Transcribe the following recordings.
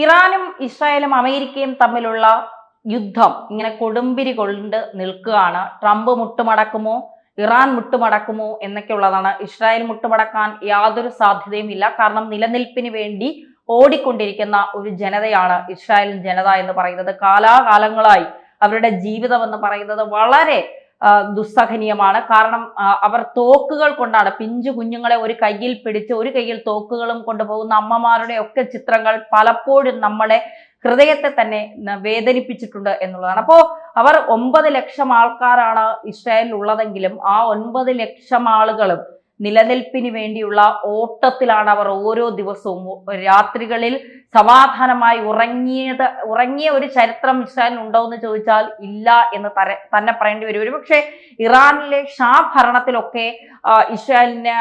ഇറാനും ഇസ്രായേലും അമേരിക്കയും തമ്മിലുള്ള യുദ്ധം ഇങ്ങനെ കൊടുമ്പിരി കൊണ്ട് നിൽക്കുകയാണ്. ട്രംപ് മുട്ടുമടക്കുമോ, ഇറാൻ മുട്ടുമടക്കുമോ എന്നൊക്കെയുള്ളതാണ്. ഇസ്രായേൽ മുട്ടുമടക്കാൻ യാതൊരു സാധ്യതയും ഇല്ല. കാരണം നിലനിൽപ്പിന് വേണ്ടി ഓടിക്കൊണ്ടിരിക്കുന്ന ഒരു ജനതയാണ് ഇസ്രായേൽ ജനത എന്ന് പറയുന്നത്. കാലാകാലങ്ങളായി അവരുടെ ജീവിതം എന്ന് പറയുന്നത് വളരെ ദുസ്സഹനീയമാണ്. കാരണം അവർ തോക്കുകൾ കൊണ്ടാണ് പിഞ്ചു കുഞ്ഞുങ്ങളെ ഒരു കയ്യിൽ പിടിച്ച് ഒരു കയ്യിൽ തോക്കുകളും കൊണ്ടുപോകുന്ന അമ്മമാരുടെ ഒക്കെ ചിത്രങ്ങൾ പലപ്പോഴും നമ്മളെ ഹൃദയത്തെ തന്നെ വേദനിപ്പിച്ചിട്ടുണ്ട് എന്നുള്ളതാണ്. അപ്പോൾ അവർ 9 ലക്ഷം ആൾക്കാരാണ് ഇസ്രായേലിൽ ഉള്ളതെങ്കിലും ആ 9 ലക്ഷം ആളുകളും നിലനിൽപ്പിന് വേണ്ടിയുള്ള ഓട്ടത്തിലാണ്. അവർ ഓരോ ദിവസവും രാത്രികളിൽ സമാധാനമായി ഉറങ്ങിയ ഒരു ചരിത്രം ഇസ്രായേലിൽ ഉണ്ടോ എന്ന് ചോദിച്ചാൽ ഇല്ല എന്ന് തന്നെ പറയേണ്ടി വരും. പക്ഷേ ഇറാനിലെ ഷാ ഭരണത്തിലൊക്കെ ഇസ്രായേലിന്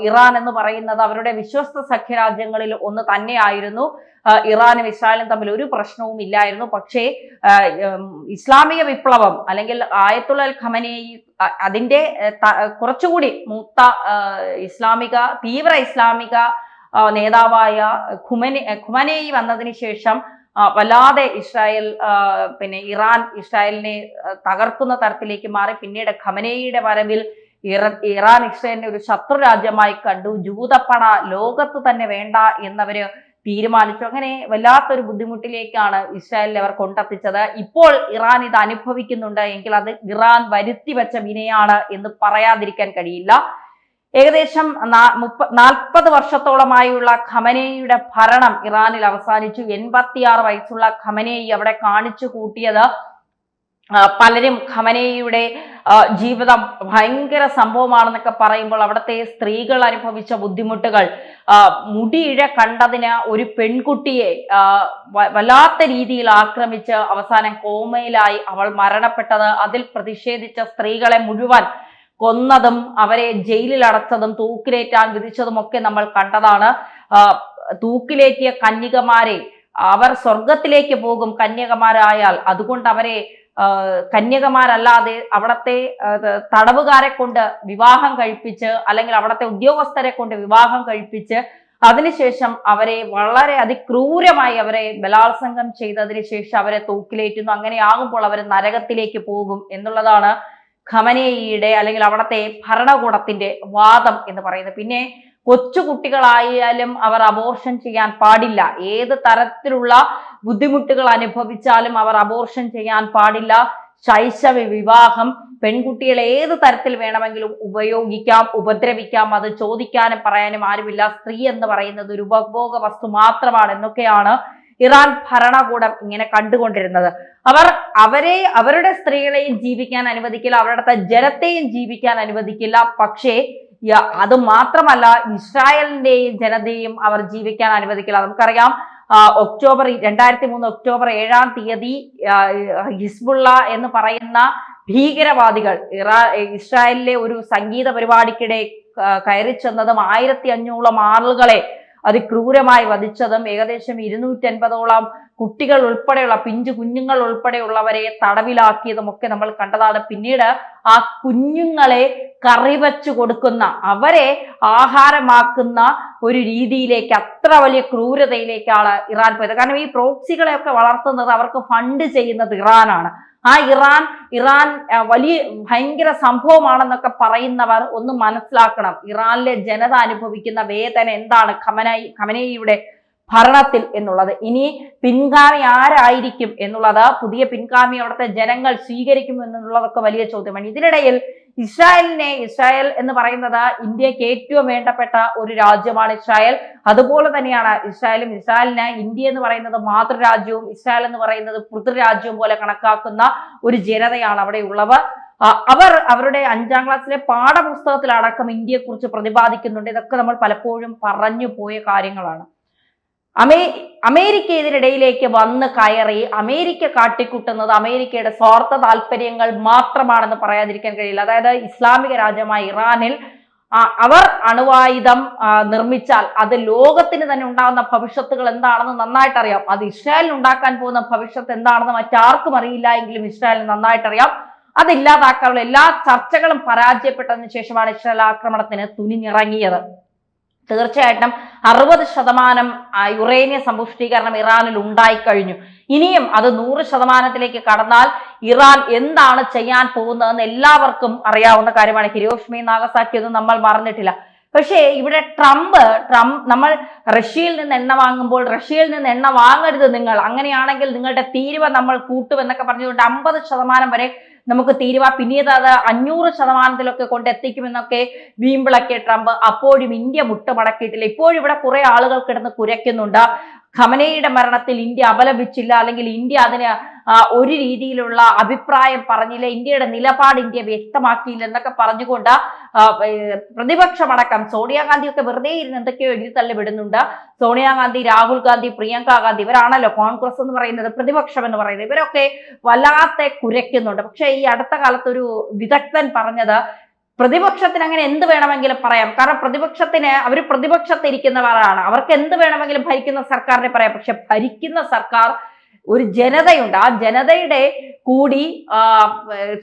ഇറാൻ എന്ന് പറയുന്നത് അവരുടെ വിശ്വസ്ത സഖ്യരാജ്യങ്ങളിൽ ഒന്ന് തന്നെയായിരുന്നു. ഇറാനും ഇസ്രായേലും തമ്മിൽ ഒരു പ്രശ്നവും ഇല്ലായിരുന്നു. പക്ഷേ ഇസ്ലാമിക വിപ്ലവം അല്ലെങ്കിൽ ആയത്തുൽ ഖമനേയി അതിന്റെ കുറച്ചുകൂടി മൂത്ത തീവ്ര ഇസ്ലാമിക നേതാവായ ഖുമനേയി വന്നതിന് ശേഷം വല്ലാതെ ഇസ്രായേൽ ഇറാൻ ഇസ്രായേലിനെ തകർക്കുന്ന തരത്തിലേക്ക് മാറി. പിന്നീട് ഖമനേയിയുടെ വരവിൽ ഇറാൻ ഇസ്രായേലിനെ ഒരു ശത്രു രാജ്യമായി കണ്ടു. ജൂതപ്പട ലോകത്ത് തന്നെ വേണ്ട എന്നവര് തീരുമാനിച്ചു. അങ്ങനെ വല്ലാത്തൊരു ബുദ്ധിമുട്ടിലേക്കാണ് ഇസ്രായേലിൽ അവർ കൊണ്ടെത്തിച്ചത്. ഇപ്പോൾ ഇറാൻ ഇത് അനുഭവിക്കുന്നുണ്ട് എങ്കിൽ അത് ഇറാൻ വരുത്തി വെച്ച വിനയാണ് എന്ന് പറയാതിരിക്കാൻ കഴിയില്ല. ഏകദേശം 40 വർഷത്തോളമായുള്ള ഖമനേയിയുടെ ഭരണം ഇറാനിൽ അവസാനിച്ചു. 86 വയസ്സുള്ള ഖമനേയി അവിടെ കാണിച്ചു കൂട്ടിയത് പലരും ഖമനേയിയുടെ ജീവിതം ഭയങ്കര സംഭവമാണെന്നൊക്കെ പറയുമ്പോൾ അവിടുത്തെ സ്ത്രീകൾ അനുഭവിച്ച ബുദ്ധിമുട്ടുകൾ, മുടിയിഴ കണ്ടതിന് ഒരു പെൺകുട്ടിയെ വല്ലാത്ത രീതിയിൽ ആക്രമിച്ച് അവസാനം കോമയിലായി അവൾ മരണപ്പെട്ടത്, അതിൽ പ്രതിഷേധിച്ച സ്ത്രീകളെ മുഴുവൻ കൊന്നതും അവരെ ജയിലിൽ അടച്ചതും തൂക്കിലേറ്റാൻ വിധിച്ചതും ഒക്കെ നമ്മൾ കണ്ടതാണ്. തൂക്കിലേറ്റിയ കന്യകമാരെ അവർ സ്വർഗത്തിലേക്ക് പോകും കന്യകമാരായാൽ, അതുകൊണ്ട് അവരെ കന്യകമാരല്ലാതെ അവിടത്തെ തടവുകാരെ കൊണ്ട് വിവാഹം കഴിപ്പിച്ച് അല്ലെങ്കിൽ അവിടത്തെ ഉദ്യോഗസ്ഥരെ കൊണ്ട് വിവാഹം കഴിപ്പിച്ച് അതിനുശേഷം അവരെ വളരെ അതിക്രൂരമായി അവരെ ബലാത്സംഗം ചെയ്തതിന് ശേഷം അവരെ തൂക്കിലേറ്റുന്നു. അങ്ങനെയാകുമ്പോൾ അവർ നരകത്തിലേക്ക് പോകും എന്നുള്ളതാണ് ഖമനേയിയുടെ അല്ലെങ്കിൽ അവിടത്തെ ഭരണകൂടത്തിന്റെ വാദം എന്ന് പറയുന്നത്. പിന്നെ കൊച്ചുകുട്ടികളായാലും അവർ അബോർഷൻ ചെയ്യാൻ പാടില്ല. ഏത് തരത്തിലുള്ള ബുദ്ധിമുട്ടുകൾ അനുഭവിച്ചാലും അവർ അബോർഷൻ ചെയ്യാൻ പാടില്ല. ശൈശവ വിവാഹം, പെൺകുട്ടികളെ ഏത് തരത്തിൽ വേണമെങ്കിലും ഉപയോഗിക്കാം, ഉപദ്രവിക്കാം, അത് ചോദിക്കാനും പറയാനും ആരുമില്ല. സ്ത്രീ എന്ന് പറയുന്നത് ഒരു ഉപഭോഗ വസ്തു മാത്രമാണ് എന്നൊക്കെയാണ് ഇറാൻ ഭരണകൂടം ഇങ്ങനെ കണ്ടുകൊണ്ടിരുന്നത്. അവരുടെ സ്ത്രീകളെയും ജീവിക്കാൻ അനുവദിക്കില്ല, അവരുടെ ജനത്തെയും ജീവിക്കാൻ അനുവദിക്കില്ല. പക്ഷേ അത് മാത്രമല്ല, ഇസ്രായേലിന്റെയും ജനതയും അവർ ജീവിക്കാൻ അനുവദിക്കില്ല. നമുക്കറിയാം 2003 ഒക്ടോബർ 7-ാം തീയതി ഹിസ്ബുള്ള എന്ന് പറയുന്ന ഭീകരവാദികൾ ഇസ്രായേലിലെ ഒരു സംഗീത പരിപാടിക്കിടെ കയറി ചെന്നതും 1500 ആളുകളെ അതിക്രൂരമായി വധിച്ചതും ഏകദേശം 250ഓളം കുട്ടികൾ ഉൾപ്പെടെയുള്ള പിഞ്ചു കുഞ്ഞുങ്ങൾ ഉൾപ്പെടെയുള്ളവരെ തടവിലാക്കിയതും ഒക്കെ നമ്മൾ കണ്ടതാണ്. പിന്നീട് ആ കുഞ്ഞുങ്ങളെ കറിവച്ചു കൊടുക്കുന്ന, അവരെ ആഹാരമാക്കുന്ന ഒരു രീതിയിലേക്ക്, അത്ര വലിയ ക്രൂരതയിലേക്കാണ് ഇറാൻ പോയത്. കാരണം ഈ പ്രോക്സികളെയൊക്കെ വളർത്തുന്നത്, അവർക്ക് ഫണ്ട് ചെയ്യുന്നത് ഇറാനാണ്. ആ ഇറാൻ വലിയ ഭയങ്കര സംഭവമാണെന്നൊക്കെ പറയുന്നവർ ഒന്ന് മനസ്സിലാക്കണം, ഇറാനിലെ ജനത അനുഭവിക്കുന്ന വേദന എന്താണ് ഖമനേയിയുടെ ഭരണത്തിൽ എന്നുള്ളത്. ഇനി പിൻഗാമി ആരായിരിക്കും എന്നുള്ളത്, പുതിയ പിൻഗാമി അവിടുത്തെ ജനങ്ങൾ സ്വീകരിക്കും എന്നുള്ളതൊക്കെ വലിയ ചോദ്യമാണ്. ഇതിനിടയിൽ ഇസ്രായേൽ എന്ന് പറയുന്നത് ഇന്ത്യക്ക് ഏറ്റവും വേണ്ടപ്പെട്ട ഒരു രാജ്യമാണ് ഇസ്രായേൽ. അതുപോലെ തന്നെയാണ് ഇസ്രായേലിന് ഇന്ത്യ എന്ന് പറയുന്നത് മാതൃരാജ്യവും ഇസ്രായേൽ എന്ന് പറയുന്നത് പിതൃരാജ്യവും പോലെ കണക്കാക്കുന്ന ഒരു ജനതയാണ് അവിടെ ഉള്ളവർ. അവരുടെ 5ാം ക്ലാസ്സിലെ പാഠപുസ്തകത്തിലടക്കം ഇന്ത്യയെക്കുറിച്ച് പ്രതിപാദിക്കുന്നുണ്ട്. ഇതൊക്കെ നമ്മൾ പലപ്പോഴും പറഞ്ഞു പോയ കാര്യങ്ങളാണ്. അമേരിക്ക ഇതിനിടയിലേക്ക് വന്ന് കയറി അമേരിക്ക കാട്ടിക്കൂട്ടുന്നത് അമേരിക്കയുടെ സ്വാർത്ഥ താല്പര്യങ്ങൾ മാത്രമാണെന്ന് പറയാതിരിക്കാൻ കഴിയില്ല. അതായത് ഇസ്ലാമിക രാജ്യമായ ഇറാനിൽ അവർ അണുവായുധം നിർമ്മിച്ചാൽ അത് ലോകത്തിന് തന്നെ ഉണ്ടാകുന്ന ഭവിഷ്യത്തുകൾ എന്താണെന്ന് നന്നായിട്ട് അറിയാം. അത് ഇസ്രായേലിന് ഉണ്ടാക്കാൻ പോകുന്ന ഭവിഷ്യത്ത് എന്താണെന്ന് മറ്റാർക്കും അറിയില്ല എങ്കിലും ഇസ്രായേലിന് നന്നായിട്ട് അറിയാം. അതില്ലാതാക്കാനുള്ള എല്ലാ ചർച്ചകളും പരാജയപ്പെട്ടതിന് ശേഷമാണ് ഇസ്രായേൽ ആക്രമണത്തിന് തുനിഞ്ഞിറങ്ങിയത്. തീർച്ചയായിട്ടും 60% യുറേനിയം സമ്പുഷ്ടീകരണം ഇറാനിൽ ഉണ്ടായിക്കഴിഞ്ഞു. ഇനിയും അത് 100%ത്തിലേക്ക് കടന്നാൽ ഇറാൻ എന്താണ് ചെയ്യാൻ പോകുന്നതെന്ന് എല്ലാവർക്കും അറിയാവുന്ന കാര്യമാണ്. ഹിരോഷിമ നാഗസാക്കി ഒന്നും നമ്മൾ മറന്നിട്ടില്ല. പക്ഷേ ഇവിടെ ട്രംപ് നമ്മൾ റഷ്യയിൽ നിന്ന് എണ്ണ വാങ്ങുമ്പോൾ റഷ്യയിൽ നിന്ന് എണ്ണ വാങ്ങരുത്, നിങ്ങൾ അങ്ങനെയാണെങ്കിൽ നിങ്ങളുടെ തീരുവ നമ്മൾ കൂട്ടുമെന്നൊക്കെ പറഞ്ഞുകൊണ്ട് 50% വരെ നമുക്ക് തീരുവ, പിന്നീട് അത് 500%-ത്തിലൊക്കെ കൊണ്ടെത്തിക്കുമെന്നൊക്കെ വീമ്പിളക്കിയ ട്രംപ് അപ്പോഴും ഇന്ത്യ മുട്ടുമടക്കിയിട്ടില്ല. ഇപ്പോഴും ഇവിടെ കുറെ ആളുകൾ കിടന്ന് കുരയ്ക്കുന്നുണ്ട്. ഖമനയുടെ മരണത്തിൽ ഇന്ത്യ അപലപിച്ചില്ല, അല്ലെങ്കിൽ ഇന്ത്യ അതിന് ഒരു രീതിയിലുള്ള അഭിപ്രായം പറഞ്ഞില്ല, ഇന്ത്യയുടെ നിലപാട് ഇന്ത്യ വ്യക്തമാക്കിയില്ല എന്നൊക്കെ പറഞ്ഞുകൊണ്ട് പ്രതിപക്ഷമടക്കം സോണിയാഗാന്ധിയൊക്കെ വെറുതെ ഇരുന്ന് എന്തൊക്കെയോ എഴുതി തള്ളി വിടുന്നുണ്ട്. സോണിയാഗാന്ധി, രാഹുൽ ഗാന്ധി, പ്രിയങ്ക ഗാന്ധി, ഇവരാണല്ലോ കോൺഗ്രസ് എന്ന് പറയുന്നത്, പ്രതിപക്ഷം എന്ന് പറയുന്നത്, ഇവരൊക്കെ വല്ലാതെ കുരയ്ക്കുന്നുണ്ട്. പക്ഷെ ഈ അടുത്ത കാലത്ത് ഒരു വിദഗ്ധൻ പറഞ്ഞത്, പ്രതിപക്ഷത്തിന് അങ്ങനെ എന്ത് വേണമെങ്കിലും പറയാം, കാരണം അവർ പ്രതിപക്ഷത്തിരിക്കുന്നവരാണ്, അവർക്ക് എന്ത് വേണമെങ്കിലും ഭരിക്കുന്ന സർക്കാരിനെ പറയാം. പക്ഷെ ഭരിക്കുന്ന സർക്കാർ ഒരു ജനതയുണ്ട്, ആ ജനതയുടെ കൂടി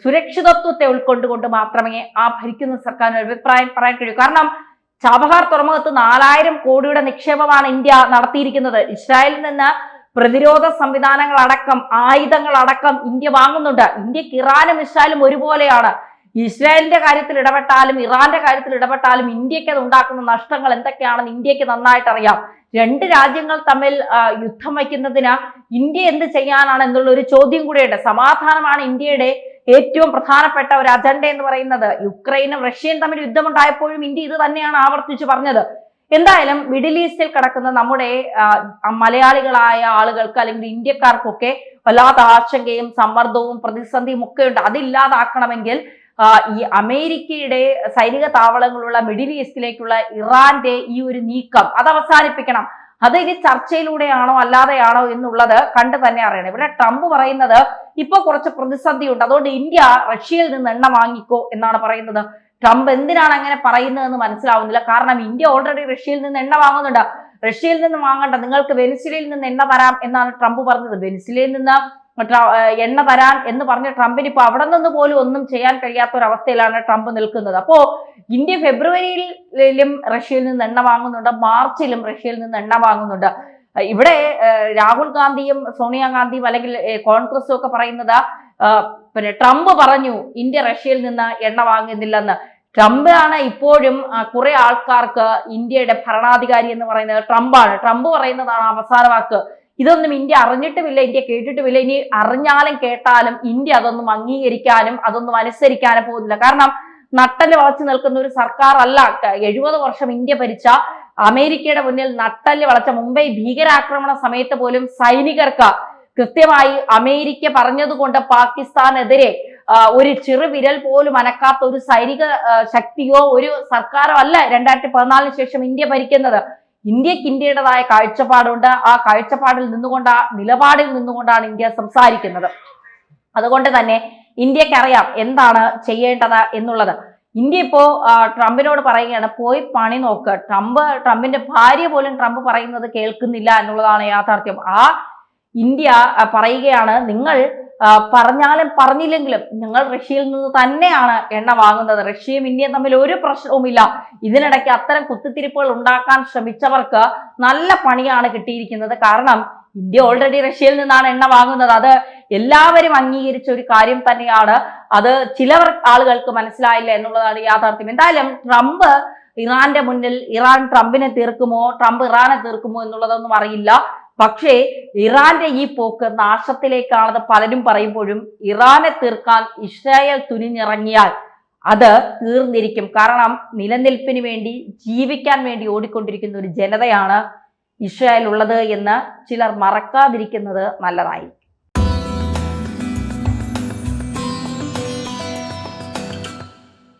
സുരക്ഷിതത്വത്തെ ഉൾക്കൊണ്ടുകൊണ്ട് മാത്രമേ ആ ഭരിക്കുന്ന സർക്കാരിന് അഭിപ്രായം പറയാൻ കഴിയൂ. കാരണം ചാബഹാർ തുറമുഖത്ത് 4000 കോടിയുടെ നിക്ഷേപമാണ് ഇന്ത്യ നടത്തിയിരിക്കുന്നത്. ഇസ്രായേലിൽ നിന്ന് പ്രതിരോധ സംവിധാനങ്ങളടക്കം ആയുധങ്ങളടക്കം ഇന്ത്യ വാങ്ങുന്നുണ്ട്. ഇന്ത്യക്ക് ഇറാനും ഇസ്രായേലും ഒരുപോലെയാണ്. ഇസ്രായേലിന്റെ കാര്യത്തിൽ ഇടപെട്ടാലും ഇറാന്റെ കാര്യത്തിൽ ഇടപെട്ടാലും ഇന്ത്യക്ക് അത് ഉണ്ടാക്കുന്ന നഷ്ടങ്ങൾ എന്തൊക്കെയാണെന്ന് ഇന്ത്യക്ക് നന്നായിട്ട് അറിയാം. രണ്ട് രാജ്യങ്ങൾ തമ്മിൽ യുദ്ധം വയ്ക്കുന്നതിന് ഇന്ത്യ എന്ത് ചെയ്യാനാണ് എന്നുള്ള ഒരു ചോദ്യം കൂടെയുണ്ട്. സമാധാനമാണ് ഇന്ത്യയുടെ ഏറ്റവും പ്രധാനപ്പെട്ട ഒരു അജണ്ട എന്ന് പറയുന്നത്. യുക്രൈനും റഷ്യയും തമ്മിൽ യുദ്ധമുണ്ടായപ്പോഴും ഇന്ത്യ ഇത് തന്നെയാണ് ആവർത്തിച്ച് പറഞ്ഞത്. എന്തായാലും മിഡിൽ ഈസ്റ്റിൽ കിടക്കുന്ന നമ്മുടെ മലയാളികളായ ആളുകൾക്ക് അല്ലെങ്കിൽ ഇന്ത്യക്കാർക്കൊക്കെ വല്ലാത്ത ആശങ്കയും സമ്മർദ്ദവും പ്രതിസന്ധിയും ഒക്കെ ഉണ്ട്. അതില്ലാതാക്കണമെങ്കിൽ ഈ അമേരിക്കയുടെ സൈനിക താവളങ്ങളുള്ള മിഡിൽ ഈസ്റ്റിലേക്കുള്ള ഇറാന്റെ ഈ ഒരു നീക്കം അത് അവസാനിപ്പിക്കണം. അത് ഇനി ചർച്ചയിലൂടെയാണോ അല്ലാതെയാണോ എന്നുള്ളത് കണ്ടു തന്നെ അറിയണം. ഇവിടെ ട്രംപ് പറയുന്നത് ഇപ്പൊ കുറച്ച് പ്രതിസന്ധിയുണ്ട്, അതുകൊണ്ട് ഇന്ത്യ റഷ്യയിൽ നിന്ന് എണ്ണ വാങ്ങിക്കോ എന്നാണ് പറയുന്നത്. ട്രംപ് എന്തിനാണ് അങ്ങനെ പറയുന്നതെന്ന് മനസ്സിലാവുന്നില്ല. കാരണം ഇന്ത്യ ഓൾറെഡി റഷ്യയിൽ നിന്ന് എണ്ണ വാങ്ങുന്നുണ്ട്. റഷ്യയിൽ നിന്ന് വാങ്ങണ്ട, നിങ്ങൾക്ക് വെനിസ്വേലയിൽ നിന്ന് എണ്ണ തരാം എന്നാണ് ട്രംപ് പറഞ്ഞത്. വെനിസ്വേലയിൽ നിന്ന് എണ്ണ തരാൻ എന്ന് പറഞ്ഞ ട്രംപിന് ഇപ്പൊ അവിടെ നിന്ന് പോലും ഒന്നും ചെയ്യാൻ കഴിയാത്ത ഒരു അവസ്ഥയിലാണ് ട്രംപ് നിൽക്കുന്നത്. അപ്പോ ഇന്ത്യ ഫെബ്രുവരിയിലും റഷ്യയിൽ നിന്ന് എണ്ണ വാങ്ങുന്നുണ്ട്, മാർച്ചിലും റഷ്യയിൽ നിന്ന് എണ്ണ വാങ്ങുന്നുണ്ട്. ഇവിടെ രാഹുൽ ഗാന്ധിയും സോണിയാഗാന്ധിയും അല്ലെങ്കിൽ കോൺഗ്രസും ഒക്കെ പറയുന്നത് പിന്നെ ട്രംപ് പറഞ്ഞു ഇന്ത്യ റഷ്യയിൽ നിന്ന് എണ്ണ വാങ്ങുന്നില്ലെന്ന്. ട്രംപ് ആണ് ഇപ്പോഴും കുറെ ആൾക്കാർക്ക് ഇന്ത്യയുടെ ഭരണാധികാരി എന്ന് പറയുന്നത് ട്രംപാണ്. ട്രംപ് പറയുന്നതാണ് അവസാന വാക്ക്. ഇതൊന്നും ഇന്ത്യ അറിഞ്ഞിട്ടുമില്ല, ഇന്ത്യ കേട്ടിട്ടുമില്ല. ഇനി അറിഞ്ഞാലും കേട്ടാലും ഇന്ത്യ അതൊന്നും അംഗീകരിക്കാനും അതൊന്നും അനുസരിക്കാനും പോകുന്നില്ല. കാരണം നട്ടല് വളച്ചു നിൽക്കുന്ന ഒരു സർക്കാർ അല്ല. 70 വർഷം ഇന്ത്യ ഭരിച്ച അമേരിക്കയുടെ മുന്നിൽ നട്ടല് വളച്ച മുംബൈ ഭീകരാക്രമണ സമയത്ത് പോലും സൈനികർക്ക് കൃത്യമായി അമേരിക്ക പറഞ്ഞതുകൊണ്ട് പാകിസ്ഥാനെതിരെ ഒരു ചെറുവിരൽ പോലും അനക്കാത്ത ഒരു സൈനിക ശക്തിയോ ഒരു സർക്കാരോ അല്ല 2014 ശേഷം ഇന്ത്യ ഭരിക്കുന്നത്. ഇന്ത്യക്ക് ഇന്ത്യയുടേതായ കാഴ്ചപ്പാടുണ്ട്. ആ കാഴ്ചപ്പാടിൽ നിന്നുകൊണ്ട്, ആ നിലപാടിൽ നിന്നുകൊണ്ടാണ് ഇന്ത്യ സംസാരിക്കുന്നത്. അതുകൊണ്ട് തന്നെ ഇന്ത്യക്കറിയാം എന്താണ് ചെയ്യേണ്ടത് എന്നുള്ളത്. ഇന്ത്യ ഇപ്പോ ട്രംപിനോട് പറയുകയാണ്, പോയി പണി നോക്ക്. ട്രംപിന്റെ ഭാര്യ പോലും ട്രംപ് പറയുന്നത് കേൾക്കുന്നില്ല എന്നുള്ളതാണ് യാഥാർത്ഥ്യം. ഇന്ത്യ പറയുകയാണ്, നിങ്ങൾ പറഞ്ഞാലും പറഞ്ഞില്ലെങ്കിലും ഞങ്ങൾ റഷ്യയിൽ നിന്ന് തന്നെയാണ് എണ്ണ വാങ്ങുന്നത്. റഷ്യയും ഇന്ത്യയും തമ്മിൽ ഒരു പ്രശ്നവുമില്ല. ഇതിനിടയ്ക്ക് അത്തരം കുത്തിത്തിരിപ്പുകൾ ഉണ്ടാക്കാൻ ശ്രമിച്ചവർക്ക് നല്ല പണിയാണ് കിട്ടിയിരിക്കുന്നത്. കാരണം ഇന്ത്യ ഓൾറെഡി റഷ്യയിൽ നിന്നാണ് എണ്ണ വാങ്ങുന്നത്. അത് എല്ലാവരും അംഗീകരിച്ച ഒരു കാര്യം തന്നെയാണ്. അത് ചിലവർ ആളുകൾക്ക് മനസ്സിലായില്ല എന്നുള്ളതാണ് യാഥാർത്ഥ്യം. എന്തായാലും ട്രംപ് ഇറാന്റെ മുന്നിൽ ഇറാൻ ട്രംപിനെ തീർക്കുമോ ട്രംപ് ഇറാനെ തീർക്കുമോ എന്നുള്ളതൊന്നും അറിയില്ല. പക്ഷേ ഇറാന്റെ ഈ പോക്ക് നാശത്തിലേക്കാണെന്ന് പലരും പറയുമ്പോഴും ഇറാനെ തീർക്കാൻ ഇസ്രായേൽ തുനിഞ്ഞിറങ്ങിയാൽ അത് തീർന്നിരിക്കും. കാരണം നിലനിൽപ്പിന് വേണ്ടി, ജീവിക്കാൻ വേണ്ടി ഓടിക്കൊണ്ടിരിക്കുന്ന ഒരു ജനതയാണ് ഇസ്രായേൽ ഉള്ളത് എന്ന് ചിലർ മറക്കാതിരിക്കുന്നത് നല്ലതായി.